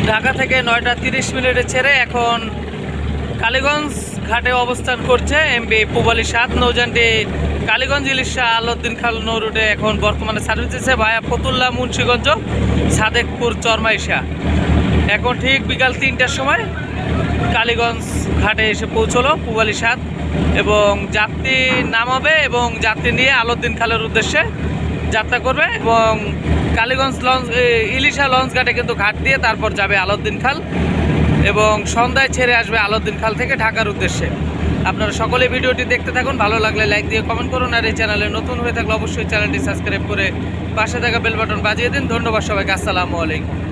ঢাকা থেকে 9টা 30 মিনিটে ছেড়ে এখন কালীগঞ্জ ঘাটে অবস্থান করছে এমবি পূবালী 7 নৌযানটি কালীগঞ্জ ইলিশা আলাউদ্দিন খাল নৌ রুটে এখন বর্তমানে সার্ভিস দিচ্ছে ভায়া ফতুল্লা মুন্সিগঞ্জ সাদেকপুর চরমাইশা। এখন ঠিক বিকাল 3টার সময় কালীগঞ্জ ঘাটে এসে পৌঁছলো পূবালী 7 এবং যাত্রী নামাবে এবং যাত্রী নিয়ে আলাউদ্দিন খালের উদ্দেশ্যে যাত্রা করবে এবং কালীগঞ্জ লঞ্চ ইলিশা লঞ্চ ঘাটে কিন্তু ঘাট দিয়ে তারপর যাবে আলাউদ্দিন খাল এবং সন্ধ্যায় ছেড়ে আসবে আলাউদ্দিন খাল থেকে ঢাকার উদ্দেশ্যে। আপনারা সকলে ভিডিওটি দেখতে থাকুন, ভালো লাগলে লাইক দিয়ে কমেন্ট করুন, আর এই চ্যানেলে নতুন হয়ে থাকলে অবশ্যই চ্যানেলটি সাবস্ক্রাইব করে পাশে থাকা বেল বাটন বাজিয়ে দিন। ধন্যবাদ সবাইকে, আসসালামু আলাইকুম।